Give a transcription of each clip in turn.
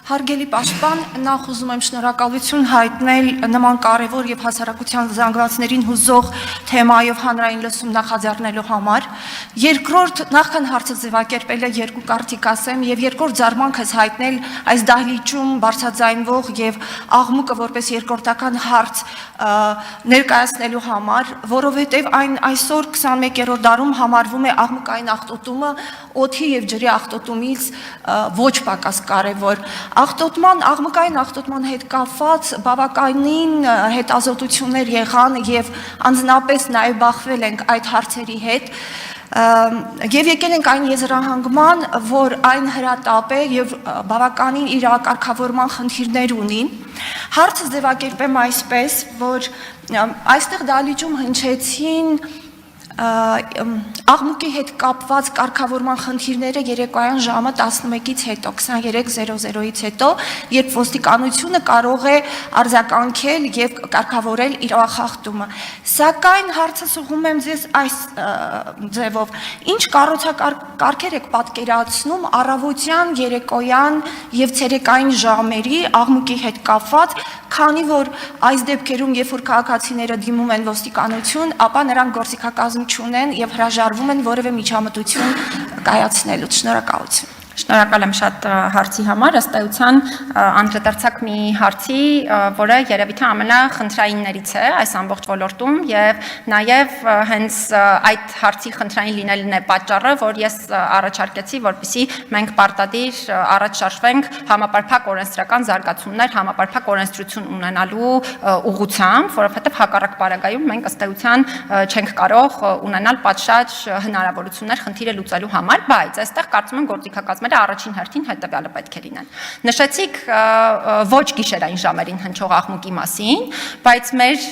Հարգելի պաշտպան, նախ ուզում եմ շնորհակալություն հայտնել նման կարևոր եւ հասարակության զանգվածներին հուզող թեմայով հանրային լսում նախաձեռնելու համար։ Երկրորդ, նախքան հարցը ձևակերպելը երկու կարծիք ասեմ եւ երկրորդ զարմանքս հայտնել այս դահլիճում բարձրաձայնվող եւ աղմուկը որպես երկրորդական հարց ներկայացնելու համար, որովհետեւ այն այսօր 21-րդ դարում համարվում է աղմուկային աղտոտումը օդի եւ ջրի աղտոտումից ոչ պակաս կարևոր։ Աղմուկային աղտոտման հետ կապված բավականին հետազոտություններ եղան եւ անձնապես նաեւ բախվել ենք այդ հարցերի հետ եւ եկել ենք այն եզրահանգման, որ այն հրատապ է եւ բավականին իր կարգավորման խնդիրներ ունի։ Հարցը ձևակերպեմ այսպես, որ այստեղ դահլիճում հնչեցին աղմուկի հետ կապված կարգավորման խնդիրները երեկոյան ժամը 11-ից հետո, 23:00-ից հետո, երբ ոստիկանությունը կարող է արձագանքել եւ կարգավորել իրավախախտումը։ Սակայն հարցս ուղղում եմ ձեզ այս ձևով. ինչ կառուցակարգեր եք պատկերացնում առավոտյան, երեկոյան եւ ցերեկային ժամերի աղմուկի հետ կապված, քանի որ այս դեպքերում, երբ որ քաղաքացիները դիմում են ոստիկանություն, ապա նրանք գործիքակազմ չունեն եւ հրաժարվում են որևէ միջամտություն կայացնելուց։ Շնորհակալություն։ Շնորհակալ եմ շատ հարցի համար, ըստ էության անդրադարձակ մի հարցի, որը երևի թե ամենախնդրայիններից է այս ամբողջ ոլորտում եւ նաեւ հենց այդ հարցի խնդրային լինելն է պատճառը, որ ես առաջարկեցի, որպեսզի մենք պարտադիր առաջ շարժվենք համապարփակ օրենսդրական զարգացումներ, համապարփակ օրենսդրություն ունենալու ուղղությամբ, որովհետեւ հակառակ պարագայում մենք ըստ էության չենք կարող ունենալ պատշաճ հնարավորություններ խնդիրը լուծելու համար, բայց այստեղ կարծում եմ գործիքակազմը առաջին հերթին հետևյալը պետք է լինեն։ Նշեցիք ոչ գիշերային ժամերին հնչող աղմուկի մասին, բայց մեր,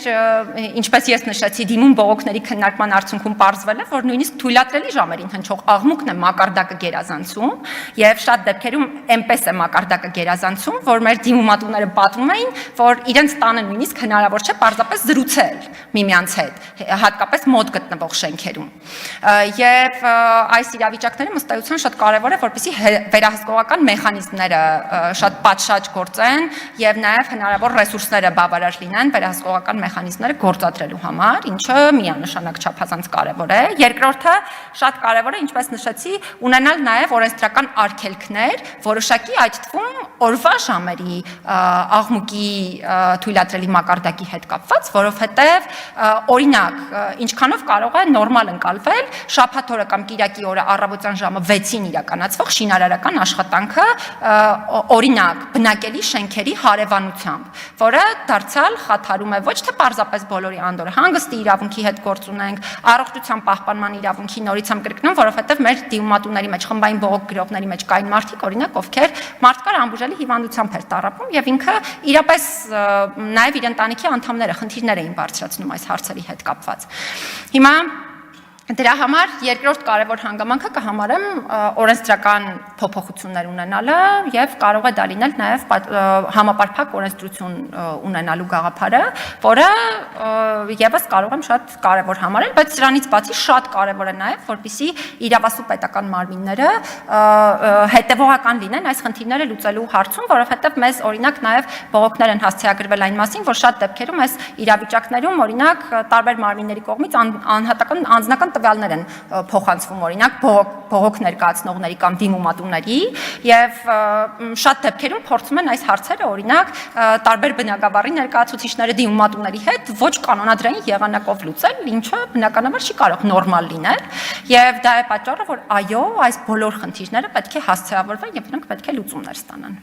ինչպես ես նշեցի, դիմում բողոքների քննարկման արդյունքում պարզվել է, որ նույնիսկ թույլատրելի ժամերին հնչող աղմուկն է մակարդակը գերազանցում, եւ շատ դեպքերում այնպես է մակարդակը գերազանցում, որ մեր դիմումատուները պատմում էին, որ իրենց տանը նույնիսկ հնարավոր չէ պարզապես զրուցել միմյանց հետ, հատկապես մոտ գտնվող շենքերում։ Եվ այս իրավիճակներում ըստ էության շատ կարեւոր է, որպեսզի վերահսկողական մեխանիզմները շատ պատշաճ գործեն եւ նաեւ հնարավոր ռեսուրսները բավարար լինեն վերահսկողական մեխանիզմները գործադրելու համար, ինչը միանշանակ չափազանց կարեւոր է։ Երկրորդը շատ կարեւոր է, ինչպես նշեցի, ունենալ նաեւ օրենսդրական արգելքներ, որոշակի այդ թվում օրվա ժամերի աղմուկի թույլատրելի մակարդակի հետ կապված, որովհետեւ օրինակ, ինչքանով կարող է նորմալ ընկալվել շաբաթ օրը կամ կիրակի օրը առավոտյան ժամը 6-ին իրականացվող շինարարական աշխատանքը օրինակ բնակելի շենքերի հարևանությամբ, որը դարձյալ խաթարում է ոչ թե պարզապես բոլորի անդորը, հանգստի իրավունքի հետ գործ ունենք, առողջության պահպանման իրավունքի նորից եմ կրկնում, որովհետև մեր դիմումատուների մեջ, խմբային բողոք գրողների մեջ կային մարդիկ, օրինակ, ովքեր մարդկար անբուժելի հիվանդությամբ էր տառապում եւ ինքը իրապես նաեւ իր ընտանիքի անդամները խնդիրներ էին բարձրացնում այս հարցերի հետ կապված։ Հիմա դրա համար երկրորդ կարևոր հանգամանքը կհամարեմ օրենսդրական փոփոխություններ ունենալը եւ կարող է դա լինել նաեւ համապարփակ օրենսդրություն ունենալու գաղափարը, որը եւս կարող եմ շատ կարևոր համարել, բայց սրանից բացի շատ կարևոր է նաեւ, որպեսզի իրավասու պետական մարմինները հետեւողական լինեն այս խնդիրները լուծելու հարցում, որովհետեւ մեզ օրինակ նաեւ բողոքներ են հասցեագրվել այն մասին, որ շատ դեպքերում այս իրավիճակներում օրինակ տարբեր մարմինների կողմից անձնական տվյալներ են փոխանցվում օրինակ բողոք ներկայացնողների կամ դիմումատուների եւ շատ դեպքերում փորձում են այս հարցերը օրինակ տարբեր բնակավարի ներկայացուցիչները դիմումատուների հետ ոչ կանոնադրային եղանակով լուծել, ինչը բնականաբար չի կարող նորմալ լինել եւ դա է պատճառը, որ այո, այս բոլոր խնդիրները պետք է հասցեավորվեն եւ նրանք պետք է լուծումներ ստանան։